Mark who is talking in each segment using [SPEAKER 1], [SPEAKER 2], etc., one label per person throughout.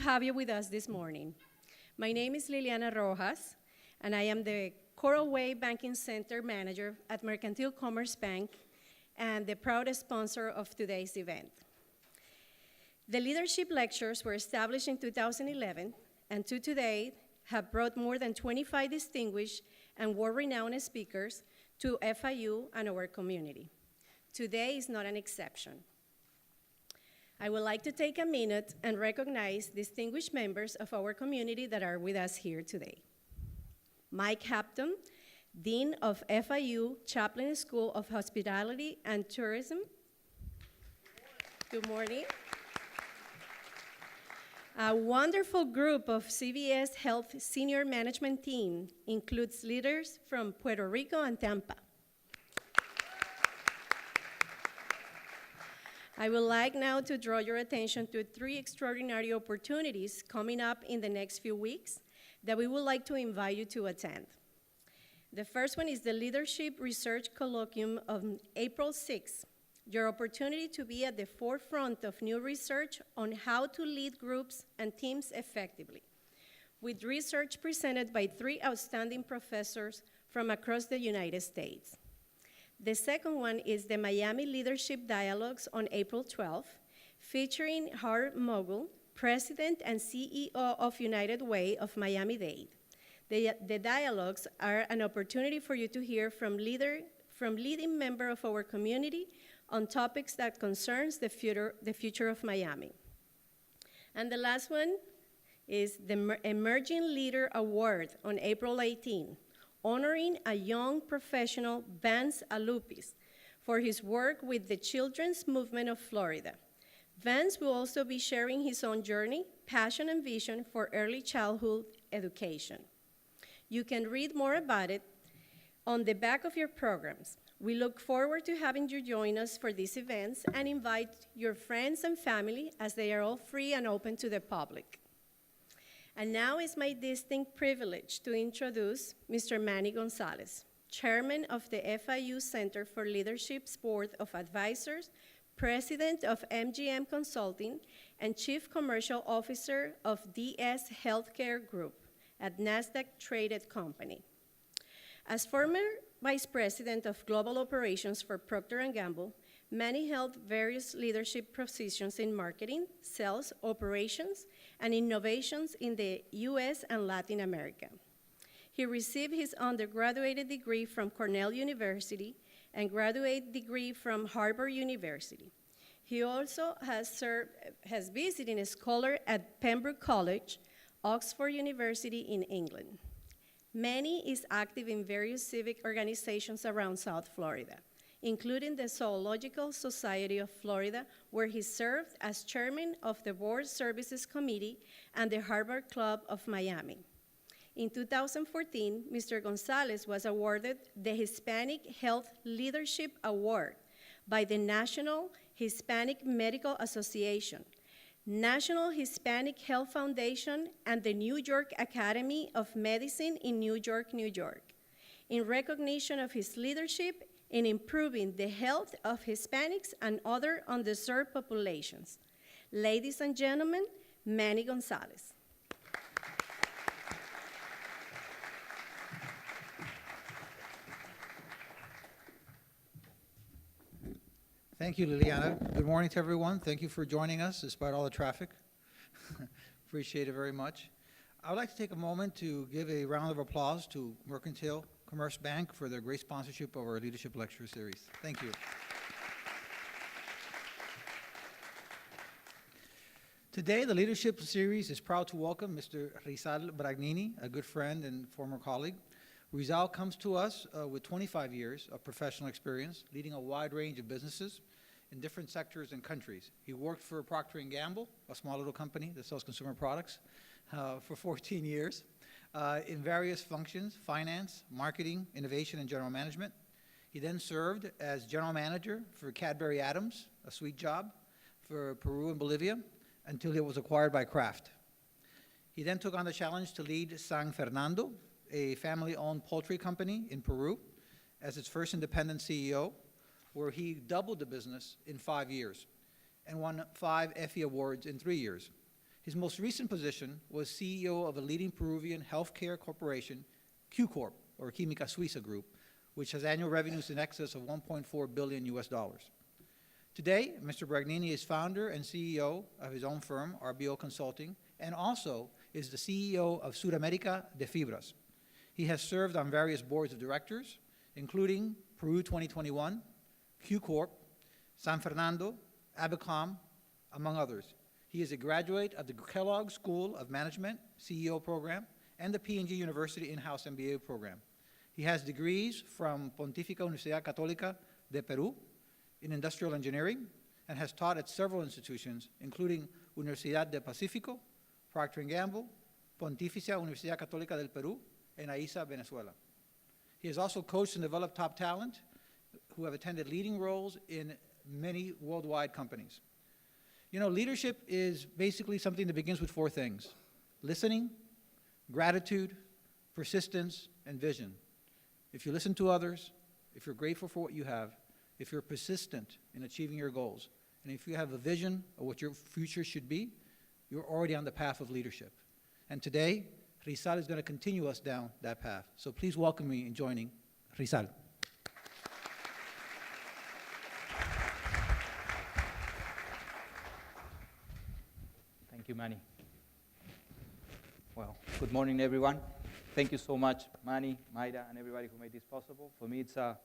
[SPEAKER 1] have you with us this morning. My name is Liliana Rojas, and I am the Coral Way Banking Center Manager at Mercantile Commerce Bank and the proud sponsor of today's event. The leadership lectures were established in 2011, and to today have brought more than 25 distinguished and world-renowned speakers to FIU and our community. Today is not an exception. I would like to take a minute and recognize distinguished members of our community that are with us here today. Mike Hampton, Dean of FIU Chaplin School of Hospitality and Tourism. Good morning. A wonderful group of CVS Health senior management team includes leaders from Puerto Rico and Tampa. I would like now to draw your attention to 3 extraordinary opportunities coming up in the next few weeks that we would like to invite you to attend. The first one is the Leadership Research Colloquium on April 6th, your opportunity to be at the forefront of new research on how to lead groups and teams effectively, with research presented by 3 outstanding professors from across the United States. The second one is the Miami Leadership Dialogues on April 12th, featuring Howard Mogul, President and CEO of United Way of Miami-Dade. The dialogues are an opportunity for you to hear from leading members of our community on topics that concerns the future of Miami. And the last one is the Emerging Leader Award on April 18th, honoring a young professional, Vance Alupis, for his work with the Children's Movement of Florida. Vance will also be sharing his own journey, passion, and vision for early childhood education. You can read more about it on the back of your programs. We look forward to having you join us for these events and invite your friends and family as they are all free and open to the public. And now it's my distinct privilege to introduce Mr. Manny Gonzalez, Chairman of the FIU Center for Leadership's Board of Advisors, President of MGM Consulting, and Chief Commercial Officer of DS Healthcare Group, a NASDAQ-traded company. As former Vice President of Global Operations for Procter & Gamble, Manny held various leadership positions in marketing, sales, operations, and innovations in the US and Latin America. He received his undergraduate degree from Cornell University and graduate degree from Harvard University. He also has visited a scholar at Pembroke College, Oxford University in England. Manny is active in various civic organizations around South Florida, including the Zoological Society of Florida, where he served as chairman of the Board Services Committee and the Harvard Club of Miami. In 2014, Mr. Gonzalez was awarded the Hispanic Health Leadership Award by the National Hispanic Medical Association, National Hispanic Health Foundation, and the New York Academy of Medicine in New York, New York, in recognition of his leadership in improving the health of Hispanics and other underserved populations. Ladies and gentlemen, Manny Gonzalez.
[SPEAKER 2] Thank you, Liliana. Good morning to everyone. Thank you for joining us despite all the traffic. Appreciate it very much. I would like to take a moment to give a round of applause to Mercantile Commerce Bank for their great sponsorship of our Leadership Lecture Series. Thank you. Today, the Leadership Series is proud to welcome Mr. Rizal Bragagnini, a good friend and former colleague. Rizal comes to us with 25 years of professional experience, leading a wide range of businesses in different sectors and countries. He worked for Procter & Gamble, a small little company that sells consumer products, for 14 years in various functions: finance, marketing, innovation, and general management. He then served as general manager for Cadbury Adams, a sweet job, for Peru and Bolivia, until it was acquired by Kraft. He then took on the challenge to lead San Fernando, a family-owned poultry company in Peru, as its first independent CEO, where he doubled the business in 5 years and won 5 Effie Awards in 3 years. His most recent position was CEO of a leading Peruvian healthcare corporation, Q Corp, or Química Suiza Group, which has annual revenues in excess of 1.4 billion US dollars. Today, Mr. Bragagnini is founder and CEO of his own firm, RBO Consulting, and also is the CEO of Sudamérica de Fibras. He has served on various boards of directors, including Peru 2021, Q Corp, San Fernando, Abicom, among others. He is a graduate of the Kellogg School of Management CEO program and the P&G University in-house MBA program. He has degrees from Pontificia Universidad Católica de Perú in industrial engineering and has taught at several institutions, including Universidad del Pacífico, Procter & Gamble, Pontificia Universidad Católica del Perú, and AISA, Venezuela. He has also coached and developed top talent who have attended leading roles in many worldwide companies. You know, leadership is basically something that begins with four things: listening, gratitude, persistence, and vision. If you listen to others, if you're grateful for what you have, if you're persistent in achieving your goals, and if you have a vision of what your future should be, you're already on the path of leadership. And today, Rizal is going to continue us down that path. So please welcome me in joining Rizal.
[SPEAKER 3] Thank you, Manny. Well, good morning, everyone. Thank you so much, Manny, Mayra, and everybody who made this possible. For me, it's a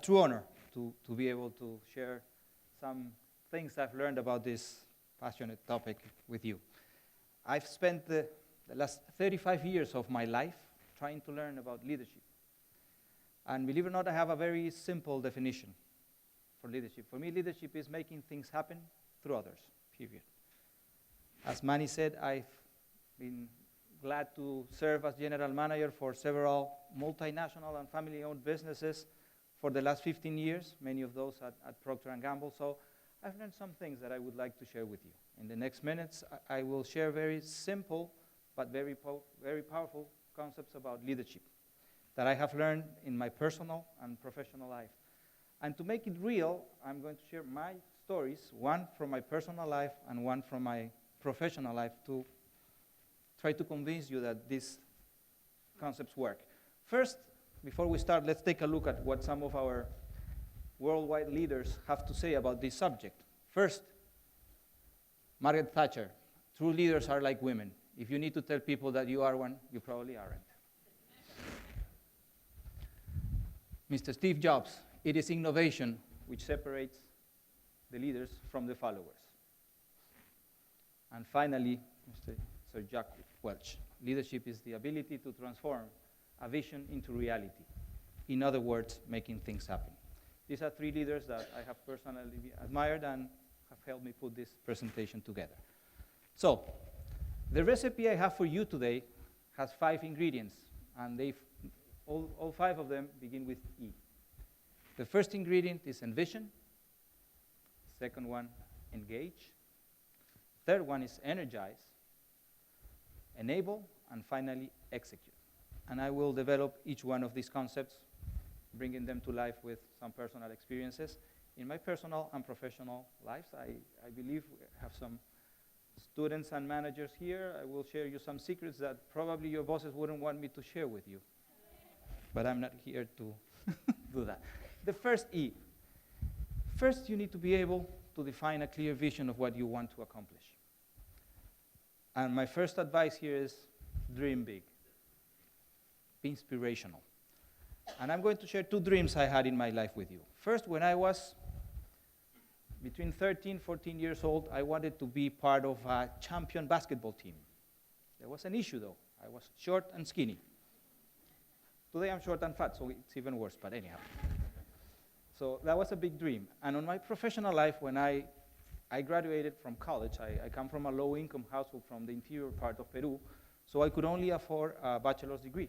[SPEAKER 3] true honor to be able to share some things I've learned about this passionate topic with you. I've spent the last 35 years of my life trying to learn about leadership. And believe it or not, I have a very simple definition for leadership. For me, leadership is making things happen through others, period. As Manny said, I've been glad to serve as general manager for several multinational and family-owned businesses for the last 15 years, many of those at Procter & Gamble. So I've learned some things that I would like to share with you. In the next minutes, I will share very simple but very powerful concepts about leadership that I have learned in my personal and professional life. And to make it real, I'm going to share my stories, one from my personal life and one from my professional life, to try to convince you that these concepts work. First, before we start, let's take a look at what some of our worldwide leaders have to say about this subject. First, Margaret Thatcher: true leaders are like women. If you need to tell people that you are one, you probably aren't. Mr. Steve Jobs: it is innovation which separates the leaders from the followers. And finally, Mr. Sir Jack Welch: leadership is the ability to transform a vision into reality. In other words, making things happen. These are three leaders that I have personally admired and have helped me put this presentation together. So, the recipe I have for you today has 5 ingredients, and all 5 of them begin with E. The first ingredient is envision. Second one, engage. Third one is energize, enable, and finally, execute. And I will develop each one of these concepts, bringing them to life with some personal experiences. In my personal and professional lives, I believe we have some students and managers here. I will share you some secrets that probably your bosses wouldn't want me to share with you. But I'm not here to do that. The first E. First, you need to be able to define a clear vision of what you want to accomplish. And my first advice here is dream big. Be inspirational. And I'm going to share 2 dreams I had in my life with you. First, when I was between 13, 14 years old, I wanted to be part of a champion basketball team. There was an issue, though. I was short and skinny. Today I'm short and fat, so it's even worse, but anyhow. So that was a big dream. And on my professional life, when I graduated from college, I come from a low-income household from the interior part of Peru, so I could only afford a bachelor's degree.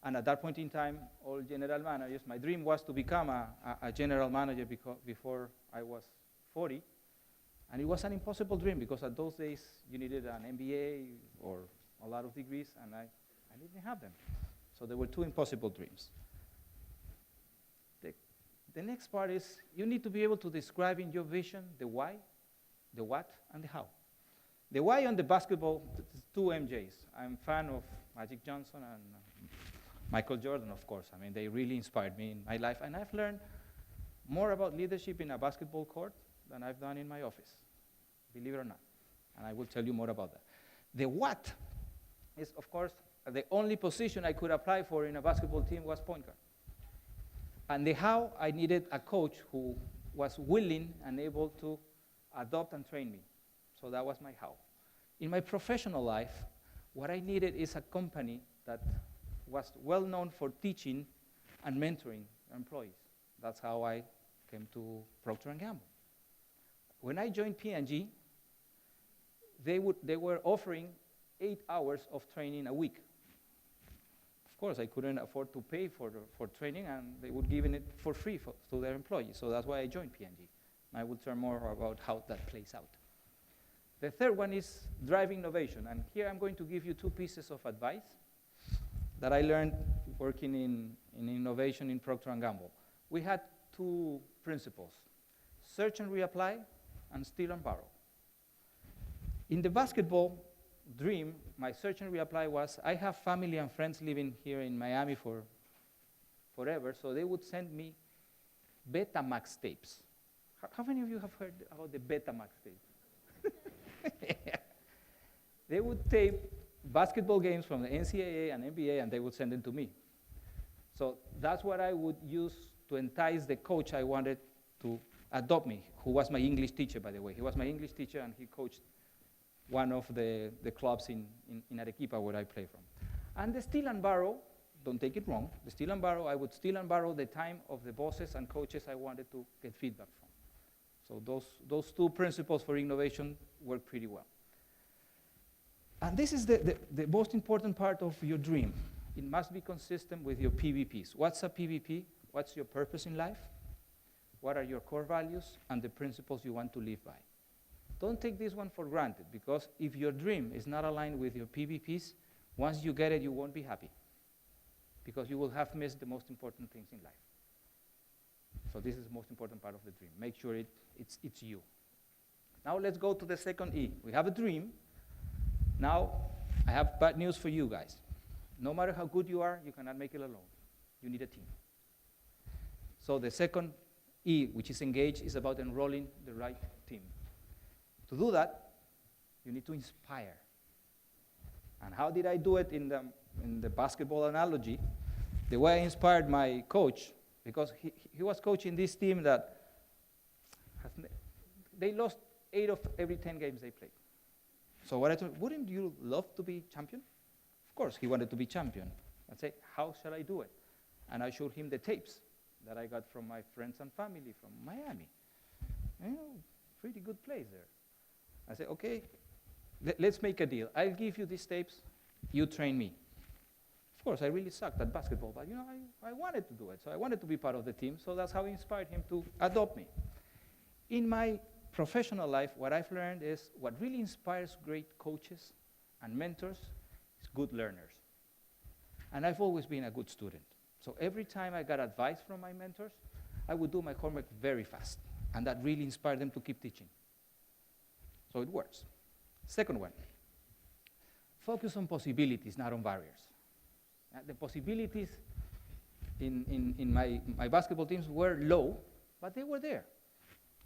[SPEAKER 3] And at that point in time, all general managers, my dream was to become a general manager before I was 40. And it was an impossible dream because at those days, you needed an MBA or a lot of degrees, and I didn't have them. So there were 2 impossible dreams. The next part is you need to be able to describe in your vision the why, the what, and the how. The why on the basketball, two MJs. I'm a fan of Magic Johnson and Michael Jordan, of course. I mean, they really inspired me in my life. And I've learned more about leadership in a basketball court than I've done in my office, believe it or not. And I will tell you more about that. The what is, of course, the only position I could apply for in a basketball team was point guard. And the how, I needed a coach who was willing and able to adopt and train me. So that was my how. In my professional life, what I needed is a company that was well known for teaching and mentoring employees. That's how I came to Procter & Gamble. When I joined P&G, they were offering 8 hours of training a week. Of course, I couldn't afford to pay for training, and they would give it for free to their employees. So that's why I joined P&G. And I will tell more about how that plays out. The third one is driving innovation. And here I'm going to give you 2 pieces of advice that I learned working in innovation in Procter & Gamble. We had 2 principles: search and reapply, and steal and borrow. In the basketball dream, my search and reapply was, I have family and friends living here in Miami for forever, so they would send me Betamax tapes. How many of you have heard about the Betamax tapes? They would tape basketball games from the NCAA and NBA, and they would send them to me. So that's what I would use to entice the coach I wanted to adopt me, who was my English teacher, by the way. He was my English teacher, and he coached one of the clubs in Arequipa where I play from. And the steal and borrow, don't take it wrong, the steal and borrow, I would steal and borrow the time of the bosses and coaches I wanted to get feedback from. So those 2 principles for innovation work pretty well. And this is the most important part of your dream. It must be consistent with your PVPs. What's a PVP? What's your purpose in life? What are your core values and the principles you want to live by? Don't take this one for granted, because if your dream is not aligned with your PVPs, once you get it, you won't be happy, because you will have missed the most important things in life. So this is the most important part of the dream. Make sure it's you. Now let's go to the second E. We have a dream. Now I have bad news for you guys. No matter how good you are, you cannot make it alone. You need a team. So the second E, which is engage, is about enrolling the right team. To do that, you need to inspire. And how did I do it in the basketball analogy? The way I inspired my coach, because he was coaching this team that they lost 8 of every 10 games they played. So what I told him, wouldn't you love to be champion? Of course, he wanted to be champion. I said, how shall I do it? And I showed him the tapes that I got from my friends and family from Miami. Pretty good plays there. I said, okay, let's make a deal. I'll give you these tapes, you train me. Of course, I really sucked at basketball, but I wanted to do it. So I wanted to be part of the team, so that's how I inspired him to adopt me. In my professional life, what I've learned is what really inspires great coaches and mentors is good learners. And I've always been a good student. So every time I got advice from my mentors, I would do my homework very fast. And that really inspired them to keep teaching. So it works. Second one, focus on possibilities, not on barriers. The possibilities in my basketball teams were low, but they were there.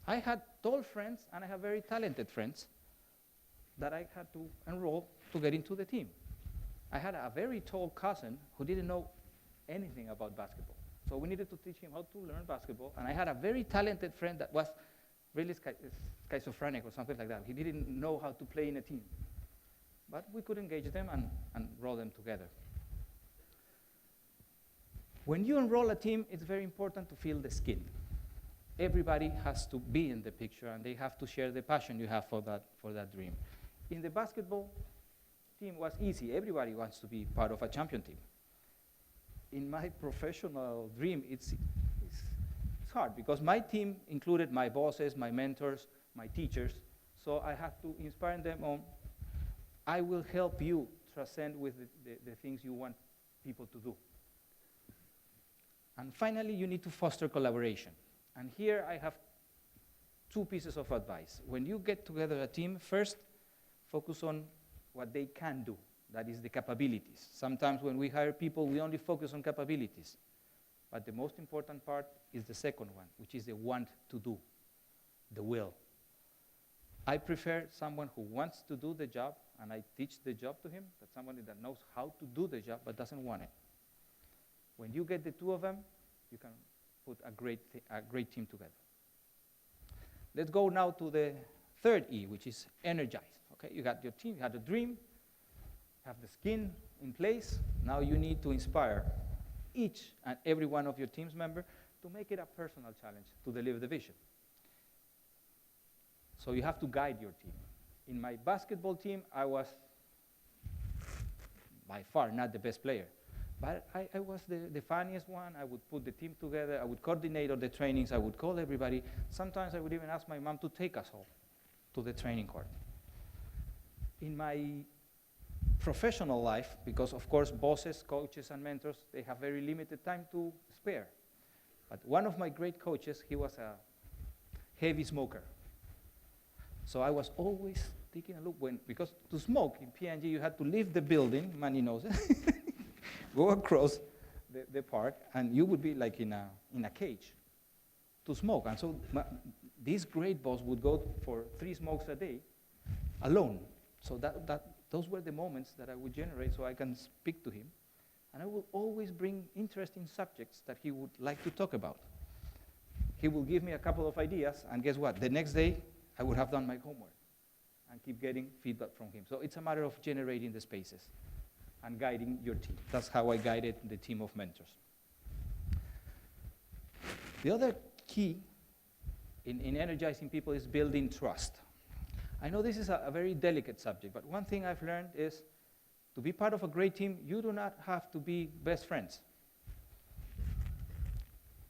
[SPEAKER 3] I had tall friends, and I have very talented friends that I had to enroll to get into the team. I had a very tall cousin who didn't know anything about basketball. So we needed to teach him how to learn basketball. And I had a very talented friend that was really schizophrenic or something like that. He didn't know how to play in a team. But we could engage them and roll them together. When you enroll a team, it's very important to feel the skin. Everybody has to be in the picture, and they have to share the passion you have for that dream. In the basketball team, it was easy. Everybody wants to be part of a champion team. In my professional dream, it's hard, because my team included my bosses, my mentors, my teachers, so I have to inspire them on, I will help you transcend with the things you want people to do. And finally, you need to foster collaboration. And here I have 2 pieces of advice. When you get together a team, first, focus on what they can do. That is the capabilities. Sometimes when we hire people, we only focus on capabilities. But the most important part is the second one, which is the want to do, the will. I prefer someone who wants to do the job, and I teach the job to him, than somebody that knows how to do the job but doesn't want it. When you get the two of them, you can put a great team together. Let's go now to the third E, which is energized. Okay, you got your team, you had a dream, have the skin in place. Now you need to inspire each and every one of your team's members to make it a personal challenge to deliver the vision. So you have to guide your team. In my basketball team, I was by far not the best player, but I was the funniest one. I would put the team together. I would coordinate all the trainings. I would call everybody. Sometimes I would even ask my mom to take us all to the training court. In my professional life, because of course bosses, coaches, and mentors, they have very limited time to spare. But one of my great coaches, he was a heavy smoker. So I was always taking a look, because to smoke in P&G, you had to leave the building, Manny knows it, go across the park, and you would be like in a cage to smoke. And so this great boss would go for 3 smokes a day alone. So those were the moments that I would generate so I can speak to him. And I will always bring interesting subjects that he would like to talk about. He will give me a couple of ideas, and guess what? The next day, I would have done my homework and keep getting feedback from him. So it's a matter of generating the spaces and guiding your team. That's how I guided the team of mentors. The other key in energizing people is building trust. I know this is a very delicate subject, but one thing I've learned is to be part of a great team, you do not have to be best friends.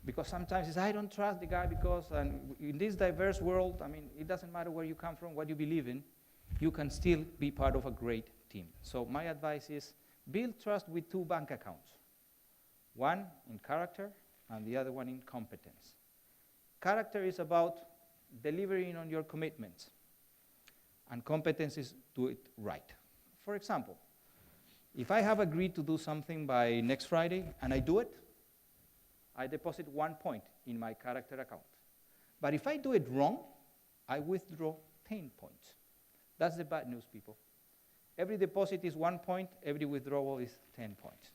[SPEAKER 3] Because sometimes it's, I don't trust the guy because, and in this diverse world, I mean, it doesn't matter where you come from, what you believe in, you can still be part of a great team. So my advice is build trust with 2 bank accounts. One in character and the other one in competence. Character is about delivering on your commitments, and competence is do it right. For example, if I have agreed to do something by next Friday and I do it, I deposit 1 point in my character account. But if I do it wrong, I withdraw 10 points. That's the bad news, people. Every deposit is 1 point, every withdrawal is 10 points.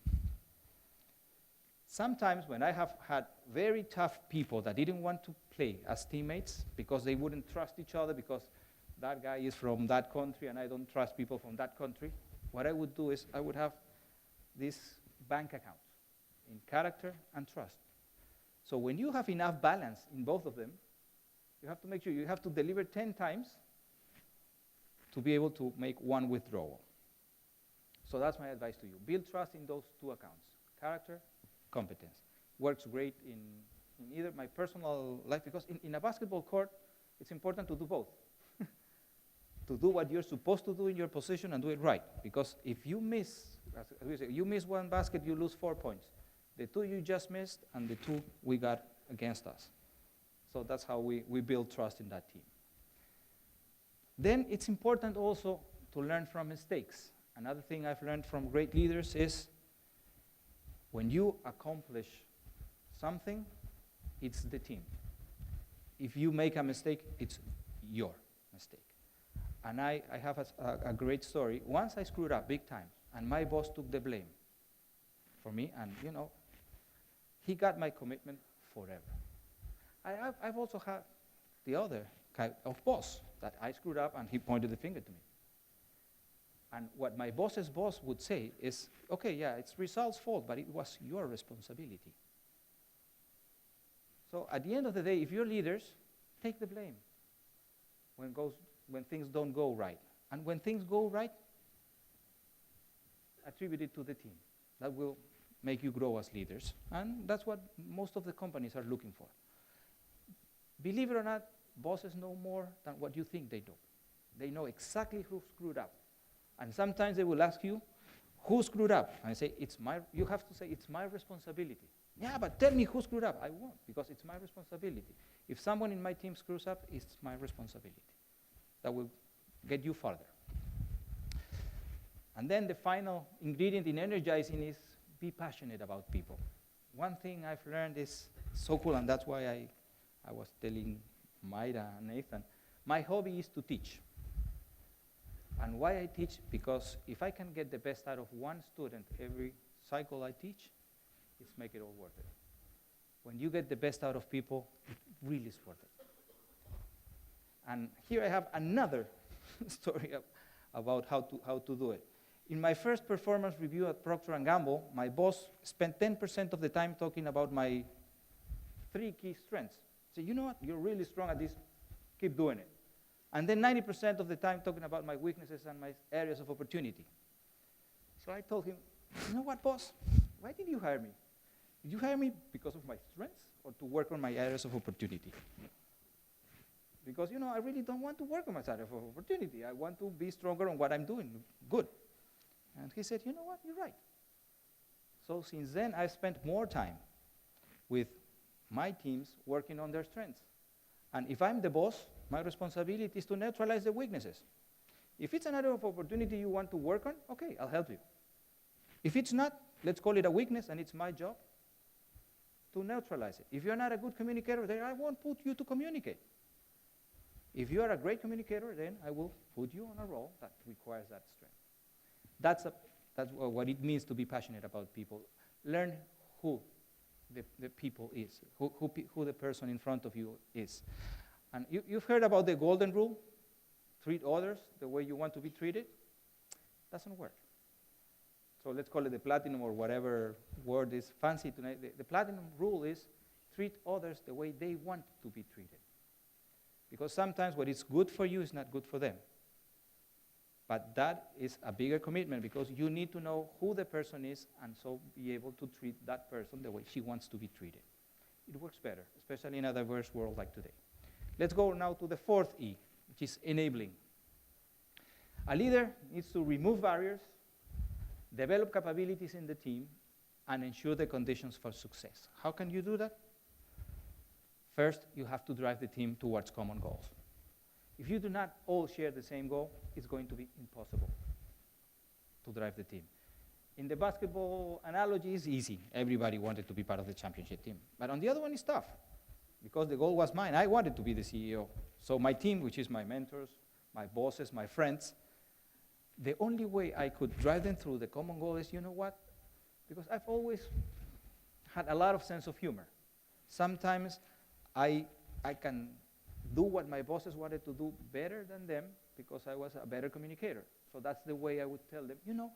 [SPEAKER 3] Sometimes when I have had very tough people that didn't want to play as teammates because they wouldn't trust each other because that guy is from that country and I don't trust people from that country, what I would do is I would have this bank account in character and trust. So when you have enough balance in both of them, you have to make sure you have to deliver 10 times to be able to make 1 withdrawal. So that's my advice to you. Build trust in those 2 accounts, character, competence. Works great in either my personal life, because in a basketball court, it's important to do both. To do what you're supposed to do in your position and do it right. Because if you miss, as we say, you miss 1 basket, you lose 4 points. The 2 you just missed and the 2 we got against us. So that's how we build trust in that team. Then it's important also to learn from mistakes. Another thing I've learned from great leaders is when you accomplish something, it's the team. If you make a mistake, it's your mistake. And I have a great story. Once I screwed up big time, and my boss took the blame for me, and he got my commitment forever. I've also had the other kind of boss that I screwed up and he pointed the finger to me. And what my boss's boss would say is, okay, yeah, it's Rizal's fault, but it was your responsibility. So at the end of the day, if you're leaders, take the blame when things don't go right. And when things go right, attribute it to the team. That will make you grow as leaders. And that's what most of the companies are looking for. Believe it or not, bosses know more than what you think they do. They know exactly who screwed up. And sometimes they will ask you, who screwed up? And I say, you have to say, it's my responsibility. Yeah, but tell me who screwed up. I won't, because it's my responsibility. If someone in my team screws up, it's my responsibility. That will get you farther. And then the final ingredient in energizing is be passionate about people. One thing I've learned is so cool, and that's why I was telling Mayra and Nathan, my hobby is to teach. And why I teach? Because if I can get the best out of one student every cycle I teach, it's make it all worth it. When you get the best out of people, it really is worth it. And here I have another story about how to do it. In my first performance review at Procter & Gamble, my boss spent 10% of the time talking about my 3 key strengths. So you know what, you're really strong at this, keep doing it. And then 90% of the time talking about my weaknesses and my areas of opportunity. So I told him, you know what, boss, why did you hire me? Did you hire me because of my strengths or to work on my areas of opportunity? Because, you know, I really don't want to work on my area of opportunity. I want to be stronger on what I'm doing good. And he said, you know what, you're right. So since then, I've spent more time with my teams working on their strengths. And if I'm the boss, my responsibility is to neutralize the weaknesses. If it's an area of opportunity you want to work on, okay, I'll help you. If it's not, let's call it a weakness, and it's my job to neutralize it. If you're not a good communicator, then I won't put you to communicate. If you are a great communicator, then I will put you on a role that requires that strength. That's what it means to be passionate about people. Learn who the people is, who the person in front of you is. And you've heard about the golden rule, treat others the way you want to be treated. Doesn't work. So let's call it the platinum or whatever word is fancy tonight. The platinum rule is treat others the way they want to be treated. Because sometimes what is good for you is not good for them. But that is a bigger commitment because you need to know who the person is and so be able to treat that person the way she wants to be treated. It works better, especially in a diverse world like today. Let's go now to the 4th E, which is enabling. A leader needs to remove barriers, develop capabilities in the team, and ensure the conditions for success. How can you do that? First, you have to drive the team towards common goals. If you do not all share the same goal, it's going to be impossible to drive the team. In the basketball analogy, it's easy. Everybody wanted to be part of the championship team. But on the other one, it's tough because the goal was mine. I wanted to be the CEO. So my team, which is my mentors, my bosses, my friends, the only way I could drive them through the common goal is, you know what? Because I've always had a lot of sense of humor. Sometimes I can do what my bosses wanted to do better than them because I was a better communicator. So that's the way I would tell them, you know,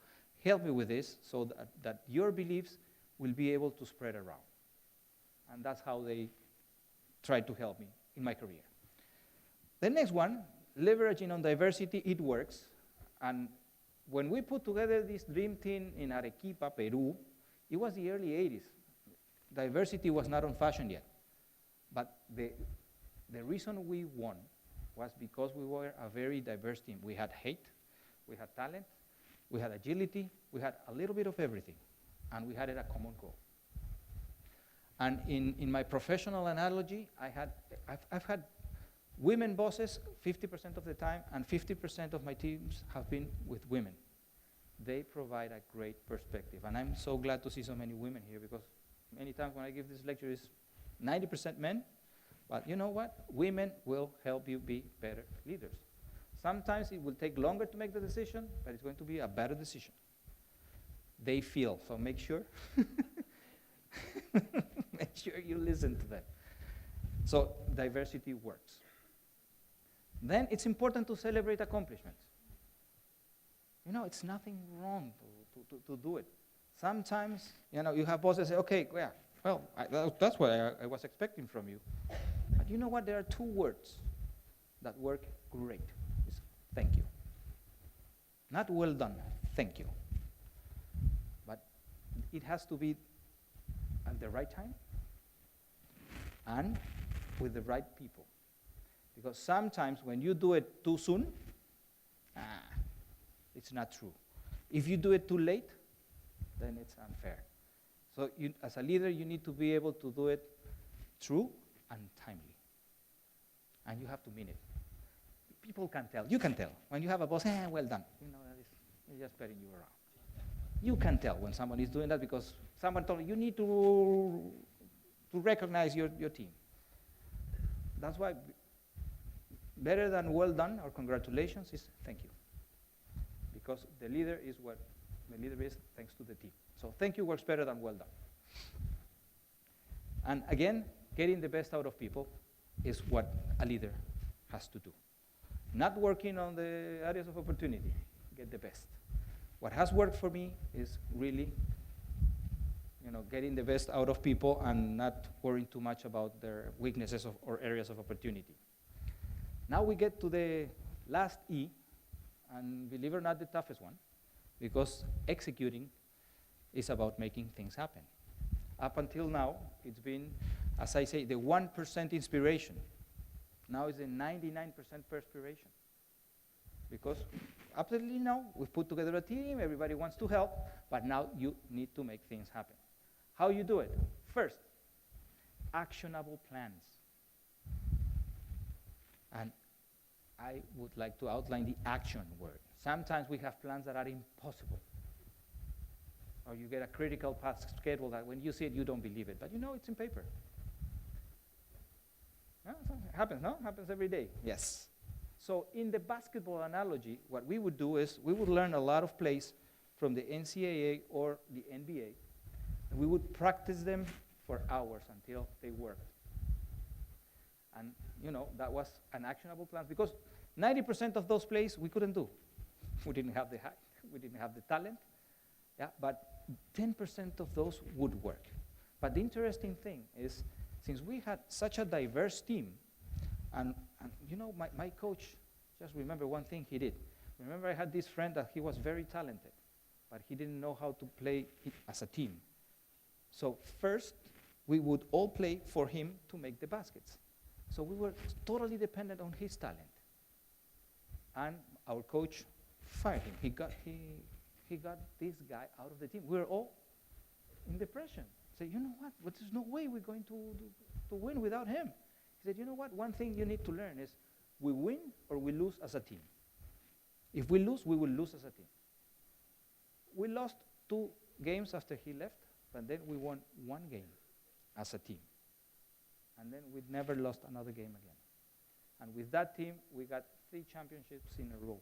[SPEAKER 3] help me with this so that your beliefs will be able to spread around. And that's how they tried to help me in my career. The next one, leveraging on diversity, it works. And when we put together this dream team in Arequipa, Peru, it was the early 80s. Diversity was not on fashion yet. But the reason we won was because we were a very diverse team. We had hate, we had talent, we had agility, we had a little bit of everything, and we had a common goal. And in my professional analogy, I've had women bosses 50% of the time, and 50% of my teams have been with women. They provide a great perspective, and I'm so glad to see so many women here because many times when I give this lecture, it's 90% men. But you know what? Women will help you be better leaders. Sometimes it will take longer to make the decision, but it's going to be a better decision. They feel, so make sure. Make sure you listen to them. So diversity works. Then it's important to celebrate accomplishments. You know, it's nothing wrong to do it. Sometimes, you know, you have bosses say, okay, yeah, well, that's what I was expecting from you. But you know what? There are 2 words that work great. It's thank you. Not well done, thank you. But it has to be at the right time and with the right people. Because sometimes when you do it too soon, it's not true. If you do it too late, then it's unfair. So as a leader, you need to be able to do it true and timely. And you have to mean it. People can tell. You can tell. When you have a boss, well done. You know, He's just petting you around. You can tell when someone is doing that because someone told you need to recognize your team. That's why better than well done or congratulations is thank you. Because the leader is what the leader is thanks to the team. So thank you works better than well done. And again, getting the best out of people is what a leader has to do. Not working on the areas of opportunity, get the best. What has worked for me is really, getting the best out of people and not worrying too much about their weaknesses or areas of opportunity. Now we get to the last E, and believe it or not, the toughest one, because executing is about making things happen. Up until now, it's been, as I say, the 1% inspiration. Now it's the 99% perspiration. Because absolutely now, we've put together a team, everybody wants to help, but now you need to make things happen. How you do it? First, actionable plans. And I would like to outline the action word. Sometimes we have plans that are impossible. Or you get a critical path schedule that when you see it, you don't believe it. But it's in paper. Yeah, it happens, no? It happens every day. Yes. So in the basketball analogy, what we would do is we would learn a lot of plays from the NCAA or the NBA. And we would practice them for hours until they worked. And, that was an actionable plan because 90% of those plays we couldn't do. We didn't have the height. We didn't have the talent. Yeah, but 10% of those would work. But the interesting thing is, since we had such a diverse team, and my coach, just remember one thing he did. Remember I had this friend that he was very talented, but he didn't know how to play as a team. So first, we would all play for him to make the baskets. So we were totally dependent on his talent. And our coach fired him. He got this guy out of the team. We were all in depression. Say, you know what? But there's no way we're going to win without him. He said, you know what? One thing you need to learn is we win or we lose as a team. If we lose, we will lose as a team. We lost 2 games after he left, but then we won 1 game as a team. And then we never lost another game again. And with that team, we got 3 championships in a row.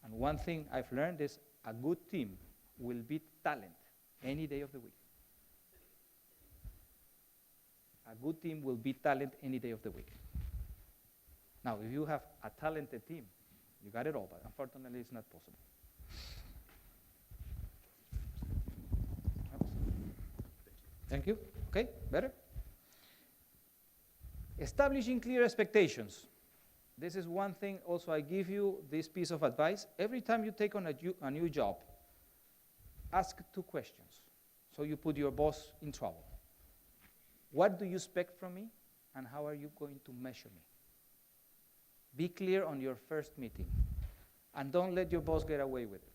[SPEAKER 3] And one thing I've learned is a good team will beat talent any day of the week. A good team will beat talent any day of the week. Now, if you have a talented team, you got it all, but unfortunately it's not possible. Thank you. Okay, better? Establishing clear expectations. This is one thing also I give you this piece of advice. Every time you take on a new job, ask 2 questions. So you put your boss in trouble. What do you expect from me, and how are you going to measure me? Be clear on your first meeting, and don't let your boss get away with it.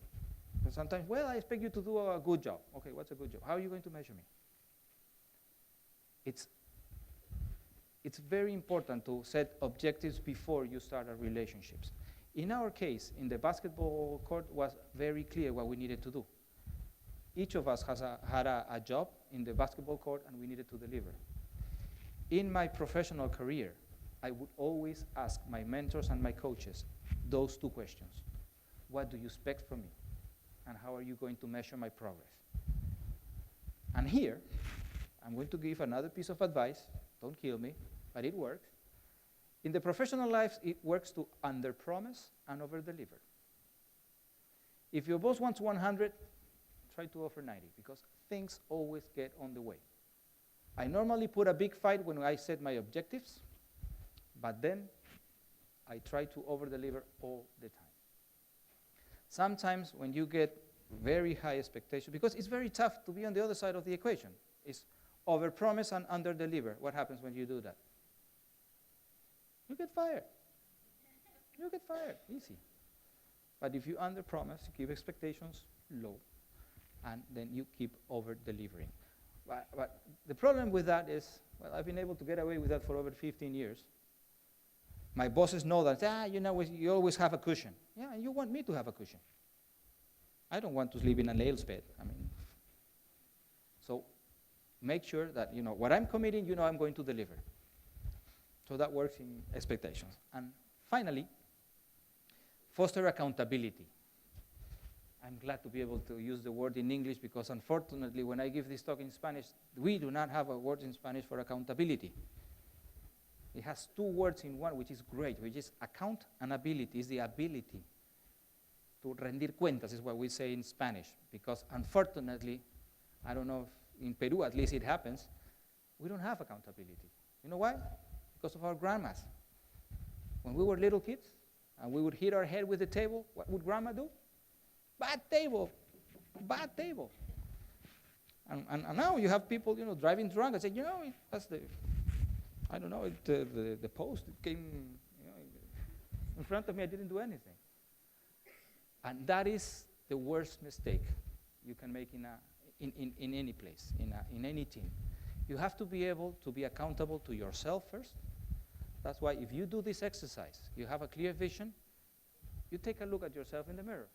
[SPEAKER 3] Because sometimes, well, I expect you to do a good job. Okay, what's a good job? How are you going to measure me? It's very important to set objectives before you start a relationships. In our case, in the basketball court, was very clear what we needed to do. Each of us had a job in the basketball court, and we needed to deliver. In my professional career, I would always ask my mentors and my coaches those 2 questions. What do you expect from me? And how are you going to measure my progress? And here, I'm going to give another piece of advice. Don't kill me, but it works. In the professional life, it works to underpromise and overdeliver. If your boss wants 100, try to offer 90, because things always get on the way. I normally put a big fight when I set my objectives, but then I try to overdeliver all the time. Sometimes when you get very high expectations, because it's very tough to be on the other side of the equation, it's overpromise and underdeliver. What happens when you do that? You get fired. You get fired, easy. But if you underpromise, you keep expectations low, and then you keep over-delivering. But the problem with that is, well, I've been able to get away with that for over 15 years. My bosses know that, you always have a cushion. Yeah, and you want me to have a cushion. I don't want to sleep in a nails bed. I mean, so make sure that, what I'm committing, I'm going to deliver. So that works in expectations. And finally, foster accountability. I'm glad to be able to use the word in English because unfortunately, when I give this talk in Spanish, we do not have a word in Spanish for accountability. It has two words in one, which is great, which is account and ability. It's the ability to rendir cuentas, is what we say in Spanish. Because unfortunately, I don't know if in Peru at least it happens, we don't have accountability. You know why? Because of our grandmas. When we were little kids and we would hit our head with the table, what would grandma do? Bad table, bad table. And now you have people, driving drunk and say, that's I don't know, the post it came in front of me, I didn't do anything. And that is the worst mistake you can make in any place, in any team. You have to be able to be accountable to yourself first. That's why if you do this exercise, you have a clear vision, you take a look at yourself in the mirror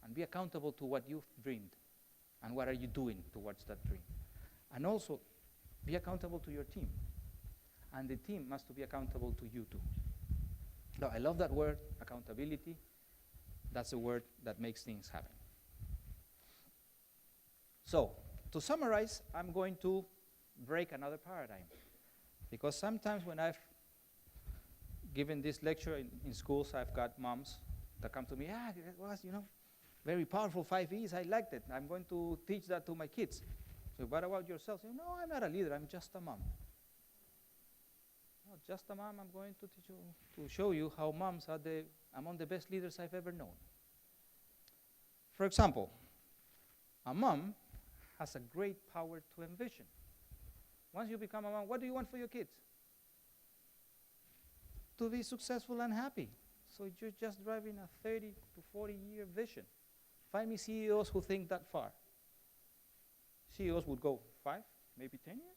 [SPEAKER 3] and be accountable to what you've dreamed and what are you doing towards that dream. And also be accountable to your team. And the team must be accountable to you too. Now, I love that word, accountability. That's a word that makes things happen. So, to summarize, I'm going to break another paradigm. Because sometimes when I've given this lecture in schools, I've got moms that come to me, that was, very powerful 5 E's, I liked it. I'm going to teach that to my kids. So what about yourself? Say, no, I'm not a leader, I'm just a mom. No, just a mom, I'm going to teach you, to show you how moms are among the best leaders I've ever known. For example, a mom has a great power to envision. Once you become a mom, what do you want for your kids? To be successful and happy. So you're just driving a 30 to 40-year vision. Find me CEOs who think that far. CEOs would go 5, maybe 10 years.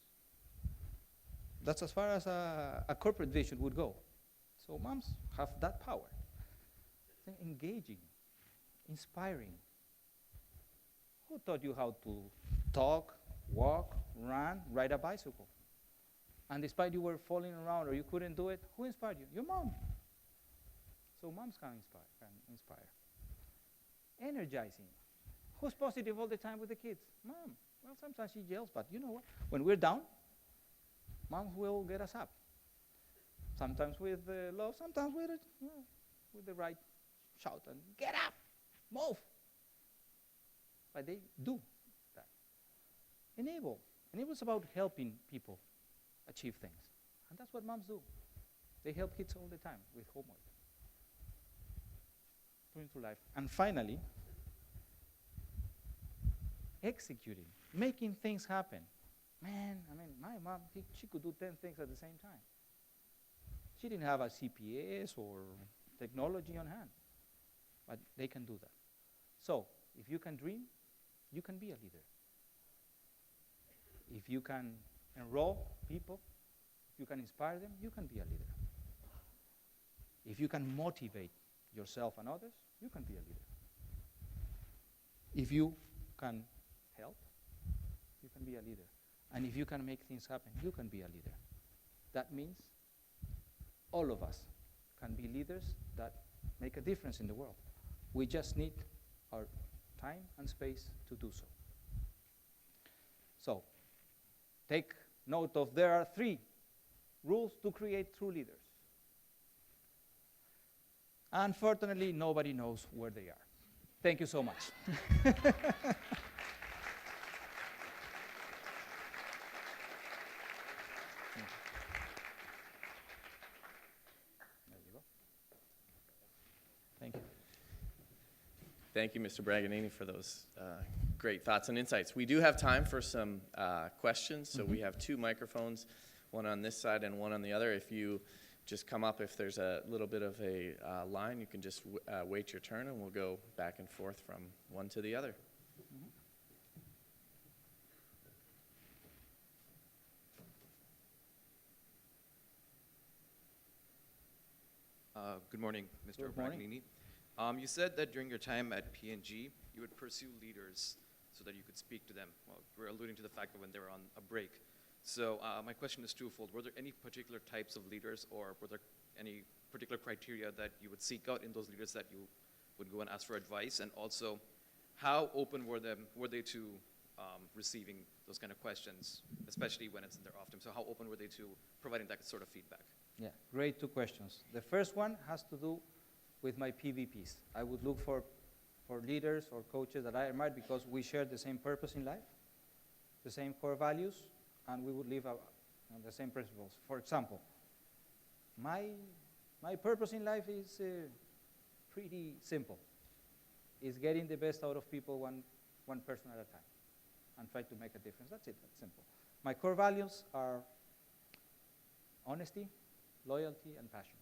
[SPEAKER 3] That's as far as a corporate vision would go. So moms have that power. They're engaging, inspiring. Who taught you how to talk, walk, run, ride a bicycle? And despite you were falling around or you couldn't do it, who inspired you? Your mom. So moms can inspire. Energizing. Who's positive all the time with the kids? Mom. Well, sometimes she yells, but you know what? When we're down, mom will get us up. Sometimes with love, sometimes with the right shout and get up, move. But they do that. Enable. Enable is about helping people achieve things. And that's what moms do. They help kids all the time with homework. Put into life. And finally, executing, making things happen. Man, my mom, she could do 10 things at the same time. She didn't have a CPS or technology on hand, but they can do that. So, if you can dream, you can be a leader. If you can enroll people, if you can inspire them, you can be a leader. If you can motivate yourself and others, you can be a leader. If you can help, you can be a leader. And if you can make things happen, you can be a leader. That means all of us can be leaders that make a difference in the world. We just need our time and space to do so. So, take note of there are 3 rules to create true leaders. Unfortunately, nobody knows where they are. Thank you so much. Thank you.
[SPEAKER 4] Thank you, Mr. Bragagnini, for those great thoughts and insights. We do have time for some questions, so we have 2 microphones, one on this side and one on the other. If you just come up, if there's a little bit of a line, you can just wait your turn, and we'll go back and forth from one to the other.
[SPEAKER 5] Good morning, Mr.
[SPEAKER 3] Good morning.
[SPEAKER 5] Bragagnini. You said that during your time at P&G, you would pursue leaders so that you could speak to them. Well, we're alluding to the fact that when they were on a break. So my question is twofold. Were there any particular types of leaders, or were there any particular criteria that you would seek out in those leaders that you would go and ask for advice? And also, how open were they to receiving those kind of questions, especially when it's in their off time? So how open were they to providing that sort of feedback?
[SPEAKER 3] Yeah, great two questions. The first one has to do with my PVPs. I would look for leaders or coaches that I admired because we shared the same purpose in life, the same core values, and we would live on the same principles. For example, my purpose in life is pretty simple. It's getting the best out of people one person at a time and try to make a difference. That's it, that's simple. My core values are honesty, loyalty, and passion.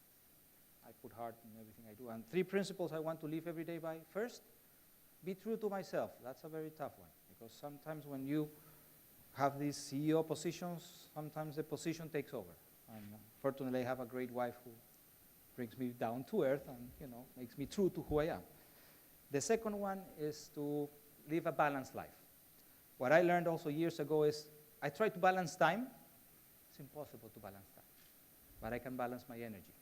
[SPEAKER 3] I put heart in everything I do. And 3 principles I want to live every day by. First, be true to myself. That's a very tough one, because sometimes when you have these CEO positions, sometimes the position takes over. And fortunately, I have a great wife who brings me down to earth and makes me true to who I am. The second one is to live a balanced life. What I learned also years ago is I try to balance time. It's impossible to balance time, but I can balance my energy.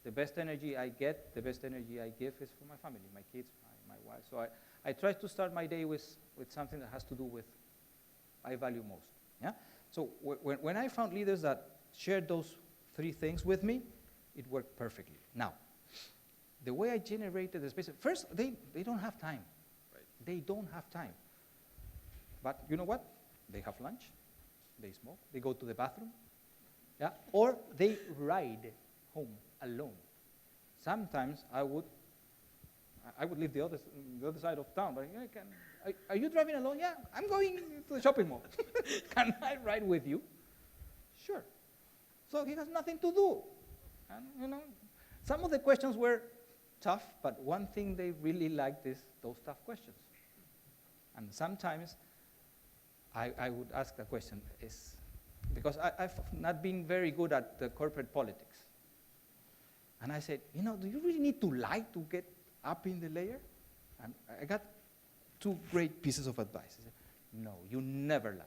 [SPEAKER 3] The best energy I get, the best energy I give is for my family, my kids, my wife. So I try to start my day with something that has to do with I value most. Yeah? So when I found leaders that shared those 3 things with me, it worked perfectly. Now, the way I generated the space, first, they don't have time.
[SPEAKER 5] Right.
[SPEAKER 3] They don't have time. But you know what? They have lunch, they smoke, they go to the bathroom, yeah? Or they ride home alone. Sometimes I would leave the other side of town, but are you driving alone? Yeah, I'm going to the shopping mall. Can I ride with you? Sure. So he has nothing to do. And some of the questions were tough, but one thing they really liked is those tough questions. And sometimes I would ask the question, because I've not been very good at the corporate politics. And I said, do you really need to lie to get up in the layer? And I got 2 great pieces of advice. I said, no, you never lie.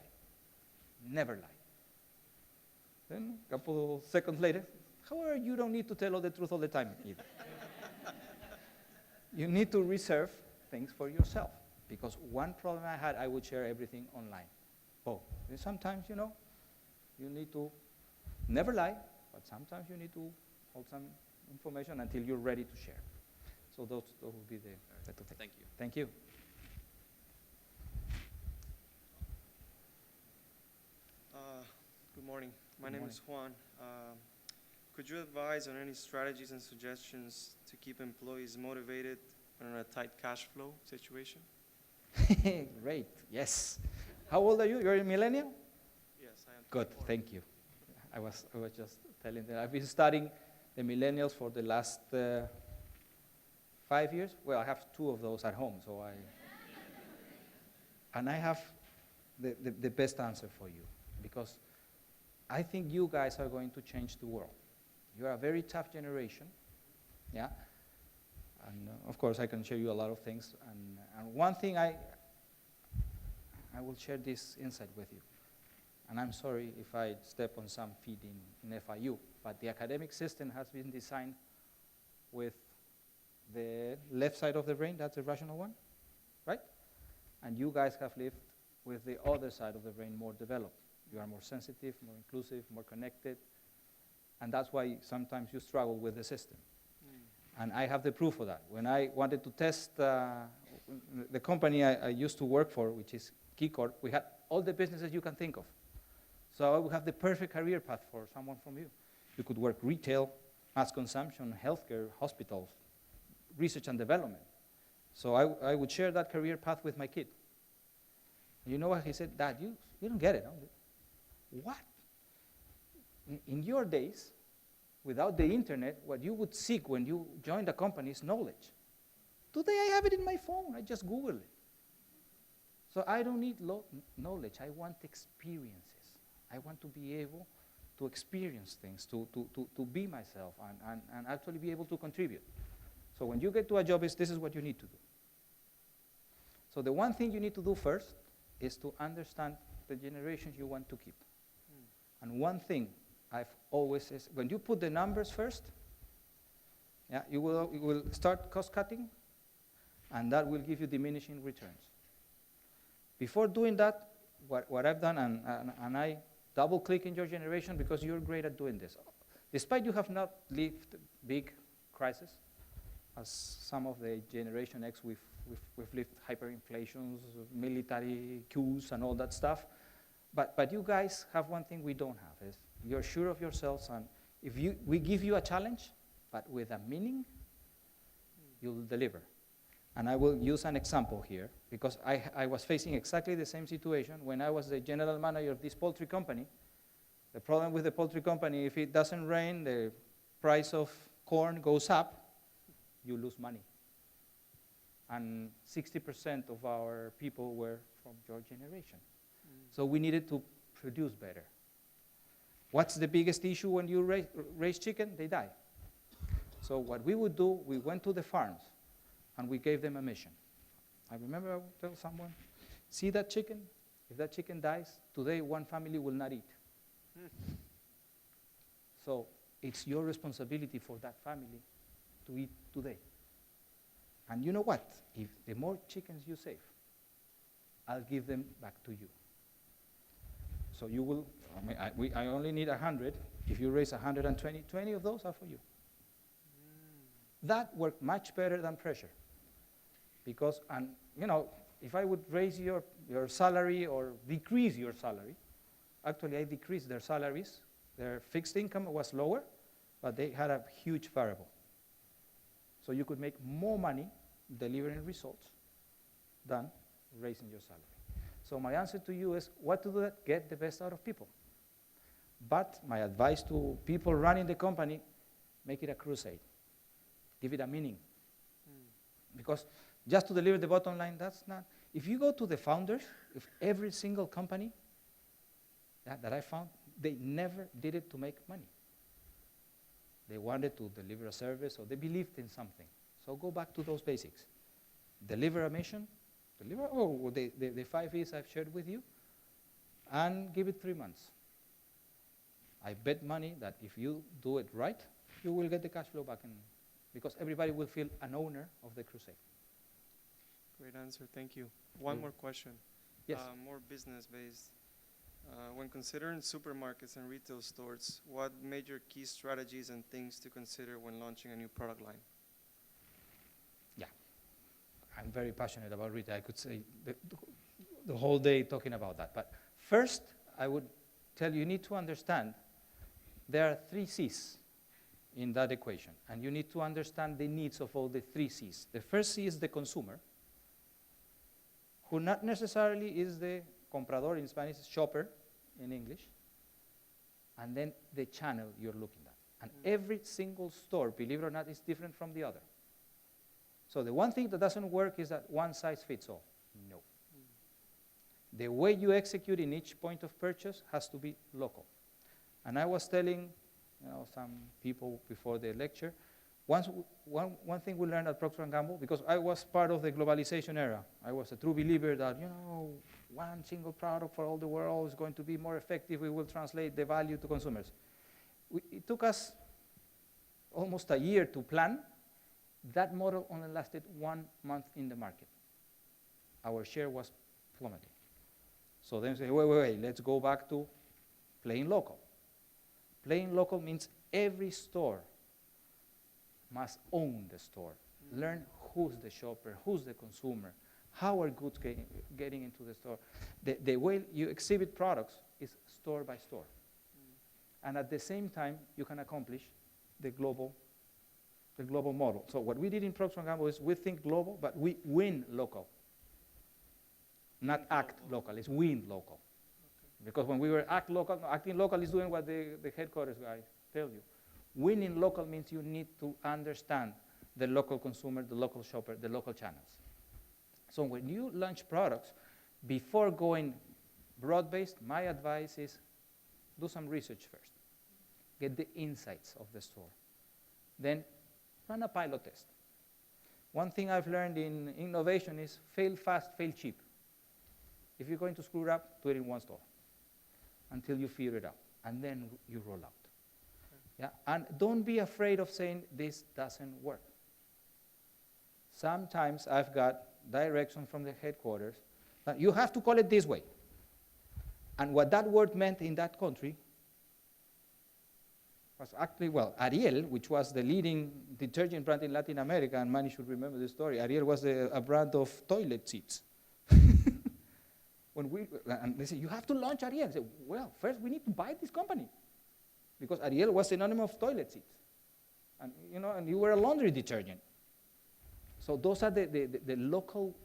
[SPEAKER 3] Never lie. Then a couple seconds later, however, you don't need to tell all the truth all the time either. You need to reserve things for yourself. Because one problem I had, I would share everything online. And sometimes, you need to never lie, but sometimes you need to hold some information until you're ready to share. So those would be the 2 things.
[SPEAKER 5] Thank you.
[SPEAKER 3] Thank you.
[SPEAKER 6] Good morning. My
[SPEAKER 3] Good
[SPEAKER 6] name
[SPEAKER 3] morning.
[SPEAKER 6] is Juan. Could you advise on any strategies and suggestions to keep employees motivated when in a tight cash flow situation?
[SPEAKER 3] Great, yes. How old are you? You're a millennial?
[SPEAKER 6] Yes, I am.
[SPEAKER 3] Good,
[SPEAKER 6] 24.
[SPEAKER 3] thank you. I was just telling them, I've been studying the millennials for the last 5 years. Well, I have 2 of those at home, and I have the best answer for you, because I think you guys are going to change the world. You are a very tough generation, yeah? And of course, I can share you a lot of things. And one thing I will share this insight with you. And I'm sorry if I step on some feet in FIU, but the academic system has been designed with the left side of the brain, that's the rational one, right? And you guys have lived with the other side of the brain more developed. You are more sensitive, more inclusive, more connected, and that's why sometimes you struggle with the system. And I have the proof of that. When I wanted to test the company I used to work for, which is KeyCorp, we had all the businesses you can think of. So I would have the perfect career path for someone from you. You could work retail, mass consumption, healthcare, hospitals, research and development. So I would share that career path with my kid. You know what he said? Dad, you don't get it. No? What? In your days, without the internet, what you would seek when you joined a company is knowledge. Today I have it in my phone. I just Google it. So I don't need knowledge. I want experiences. I want to be able to experience things, to be myself, and actually be able to contribute. So when you get to a job, this is what you need to do. So the one thing you need to do first is to understand the generations you want to keep. And one thing I've always said, when you put the numbers first, yeah, you will start cost cutting, and that will give you diminishing returns. Before doing that, what I've done, and I double click in your generation because you're great at doing this. Despite you have not lived big crises, as some of the Generation X, we've lived hyperinflations, military coups, and all that stuff. But you guys have one thing we don't have, is you're sure of yourselves, and if we give you a challenge, but with a meaning, you'll deliver. And I will use an example here, because I was facing exactly the same situation when I was the general manager of this poultry company. The problem with the poultry company, if it doesn't rain, the price of corn goes up, you lose money. And 60% of our people were from your generation. So we needed to produce better. What's the biggest issue when you raise chicken? They die. So what we would do, we went to the farms, and we gave them a mission. I remember I would tell someone, see that chicken? If that chicken dies, today one family will not eat. So it's your responsibility for that family to eat today. And you know what? If the more chickens you save, I'll give them back to you. So you will, I only need 100. If you raise 120, 20 of those are for you. That worked much better than pressure. Because, and you know, if I would raise your salary or decrease your salary, actually I decreased their salaries. Their fixed income was lower, but they had a huge variable. So you could make more money delivering results than raising your salary. So my answer to you is, what to do that? Get the best out of people. But my advice to people running the company, make it a crusade. Give it a meaning. Because just to deliver the bottom line, that's not. If you go to the founders of every single company that I found, they never did it to make money. They wanted to deliver a service, or they believed in something. So go back to those basics. Deliver a mission, deliver the 5 E's I've shared with you, and give it 3 months. I bet money that if you do it right, you will get the cash flow back, because everybody will feel an owner of the crusade.
[SPEAKER 6] Great answer, thank you. One more question.
[SPEAKER 3] Yes.
[SPEAKER 6] More business-based. When considering supermarkets and retail stores, what major key strategies and things to consider when launching a new product line?
[SPEAKER 3] Yeah, I'm very passionate about retail. I could say the whole day talking about that. But first, I would tell you, you need to understand there are 3 C's in that equation, and you need to understand the needs of all the 3 C's. The first C is the consumer, who not necessarily is the comprador in Spanish, shopper in English, and then the channel you're looking at. And every single store, believe it or not, is different from the other. So the one thing that doesn't work is that one size fits all. No. The way you execute in each point of purchase has to be local. And I was telling some people before the lecture, one thing we learned at Procter & Gamble, because I was part of the globalization era. I was a true believer that, one single product for all the world is going to be more effective. We will translate the value to consumers. It took us almost a year to plan. That model only lasted 1 month in the market. Our share was plummeting. So then we say, wait, let's go back to playing local. Playing local means every store must own the store. Learn who's the shopper, who's the consumer, how are goods getting into the store. The way you exhibit products is store by store. And at the same time, you can accomplish the global model. So what we did in Procter & Gamble is we think global, but we win local. Not act local, it's win local. Okay. Because when we were acting local is doing what the headquarters guy tells you. Winning local means you need to understand the local consumer, the local shopper, the local channels. So when you launch products, before going broad-based, my advice is do some research first. Get the insights of the store. Then run a pilot test. One thing I've learned in innovation is fail fast, fail cheap. If you're going to screw it up, do it in one store until you figure it out, and then you roll out. Yeah? And don't be afraid of saying, this doesn't work. Sometimes I've got direction from the headquarters that you have to call it this way. And what that word meant in that country was actually, well, Ariel, which was the leading detergent brand in Latin America, and many should remember this story. Ariel was a brand of toilet seats. And they said, you have to launch Ariel. I said, well, first we need to buy this company, because Ariel was synonymous of toilet seats. And, and you were a laundry detergent. So those are the local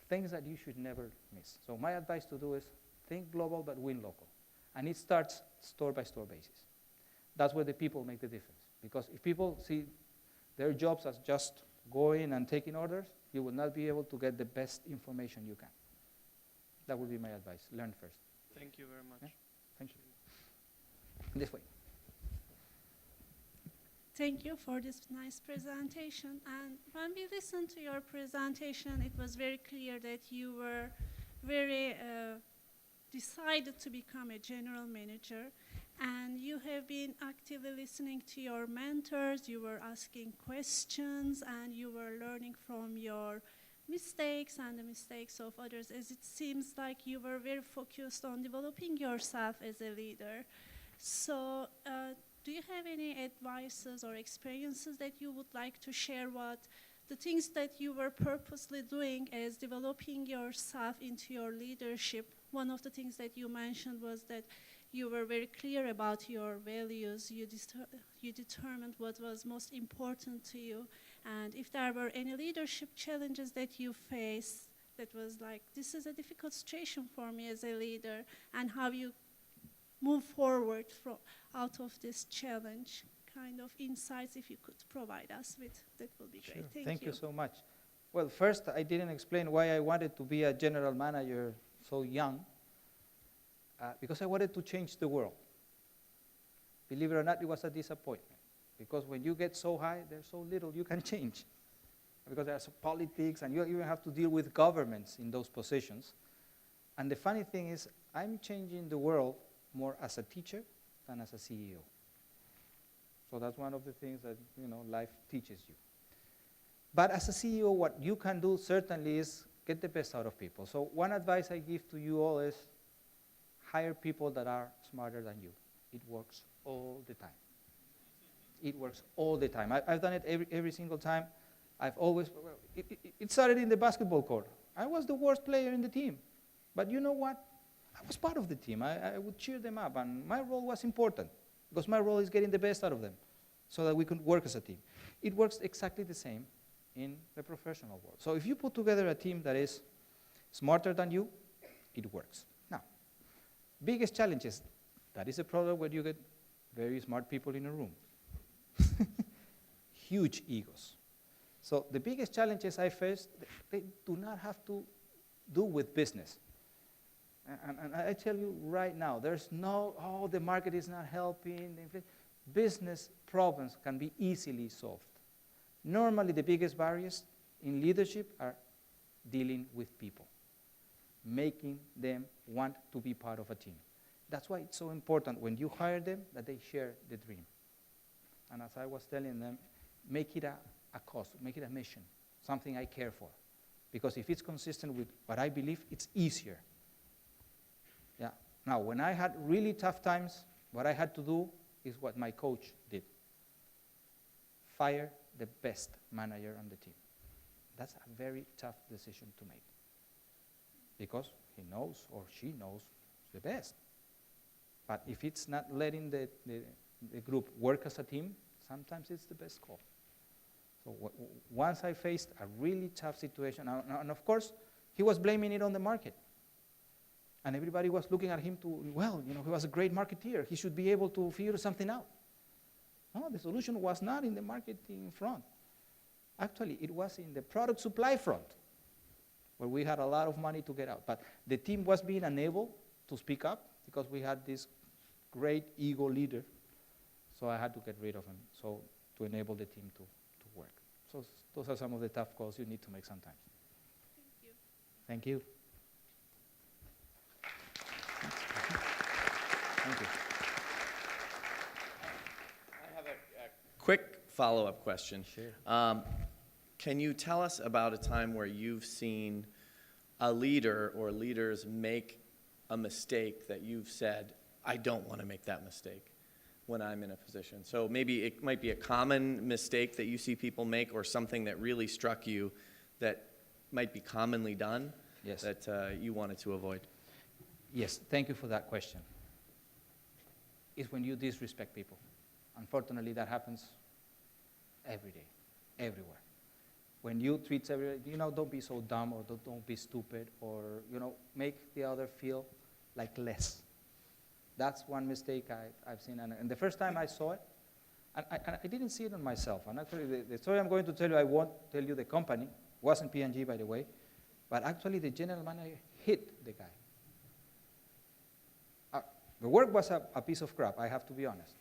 [SPEAKER 3] things that you should never miss. So my advice to do is think global but win local. And it starts store-by-store basis. That's where the people make the difference. Because if people see their jobs as just going and taking orders, you will not be able to get the best information you can. That would be my advice. Learn first.
[SPEAKER 6] Thank you very much.
[SPEAKER 3] Yeah? Thank you. This way.
[SPEAKER 7] Thank you for this nice presentation. And when we listened to your presentation, it was very clear that you were very decided to become a general manager. And you have been actively listening to your mentors, you were asking questions, and you were learning from your mistakes and the mistakes of others, as it seems like you were very focused on developing yourself as a leader. So do you have any advices or experiences that you would like to share, what the things that you were purposely doing as developing yourself into your leadership? One of the things that you mentioned was that you were very clear about your values. You determined what was most important to you. And if there were any leadership challenges that you faced that was like, this is a difficult situation for me as a leader, and how you move forward out of this challenge, kind of insights, if you could provide us with, that would be
[SPEAKER 3] Sure.
[SPEAKER 7] great.
[SPEAKER 3] Thank you so much. Well, first, I didn't explain why I wanted to be a general manager so young. Because I wanted to change the world. Believe it or not, it was a disappointment. Because when you get so high, there's so little you can change. Because there's politics, and you even have to deal with governments in those positions. And the funny thing is, I'm changing the world more as a teacher than as a CEO. So that's one of the things that life teaches you. But as a CEO, what you can do certainly is get the best out of people. So one advice I give to you all is, hire people that are smarter than you. It works all the time. It works all the time. I've done it every single time. I've always, it started in the basketball court. I was the worst player in the team. But you know what? I was part of the team. I would cheer them up, and my role was important, because my role is getting the best out of them so that we could work as a team. It works exactly the same in the professional world. So if you put together a team that is smarter than you, it works. Biggest challenges, that is a problem where you get very smart people in a room. Huge egos. So the biggest challenges I faced, they do not have to do with business. And I tell you right now, there's no, the market is not helping. Business problems can be easily solved. Normally, the biggest barriers in leadership are dealing with people, making them want to be part of a team. That's why it's so important when you hire them that they share the dream. And as I was telling them, make it a cause, make it a mission, something I care for. Because if it's consistent with what I believe, it's easier. Yeah. Now, when I had really tough times, what I had to do is what my coach did. Fire the best manager on the team. That's a very tough decision to make. Because he knows or she knows the best. But if it's not letting the group work as a team, sometimes it's the best call. So once I faced a really tough situation, and of course, he was blaming it on the market. And everybody was looking at him he was a great marketeer. He should be able to figure something out. No, the solution was not in the marketing front. Actually, it was in the product supply front, where we had a lot of money to get out. But the team was being unable to speak up because we had this great ego leader. So I had to get rid of him to enable the team to work. So those are some of the tough calls you need to make sometimes.
[SPEAKER 7] Thank you.
[SPEAKER 3] Thank you. Thank you.
[SPEAKER 4] I have a quick follow-up question.
[SPEAKER 3] Sure.
[SPEAKER 4] Can you tell us about a time where you've seen a leader or leaders make a mistake that you've said, I don't want to make that mistake when I'm in a position? So maybe it might be a common mistake that you see people make, or something that really struck you that might be commonly done,
[SPEAKER 3] Yes.
[SPEAKER 4] that you wanted to avoid.
[SPEAKER 3] Yes, thank you for that question. It's when you disrespect people. Unfortunately, that happens every day, everywhere. When you treat everybody, don't be so dumb, or don't be stupid, or, make the other feel like less. That's one mistake I've seen. And the first time I saw it, and I didn't see it on myself. And actually, the story I'm going to tell you, I won't tell you the company. It wasn't P&G, by the way. But actually, the general manager hit the guy. The work was a piece of crap, I have to be honest.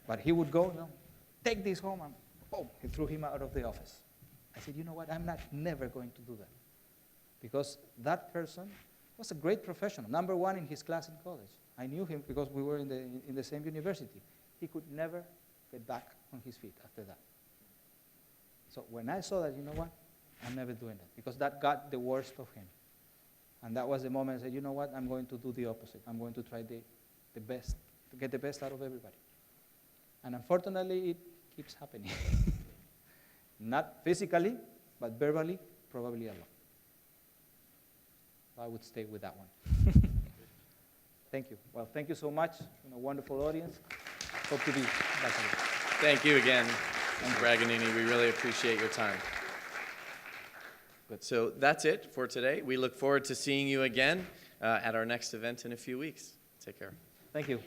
[SPEAKER 3] But he would go, take this home, and boom, he threw him out of the office. I said, you know what, I'm never going to do that. Because that person was a great professional, #1 in his class in college. I knew him because we were in the same university. He could never get back on his feet after that. So when I saw that, you know what, I'm never doing that, because that got the worst of him. And that was the moment I said, you know what, I'm going to do the opposite. I'm going to try the best, to get the best out of everybody. And unfortunately, it keeps happening. Not physically, but verbally, probably a lot. I would stay with that one. Thank you. Well, thank you so much. Wonderful audience. Hope to be back again.
[SPEAKER 4] Thank you again, Bragagnini. We really appreciate your time.
[SPEAKER 3] Good.
[SPEAKER 4] So that's it for today. We look forward to seeing you again at our next event in a few weeks. Take care.
[SPEAKER 3] Thank you.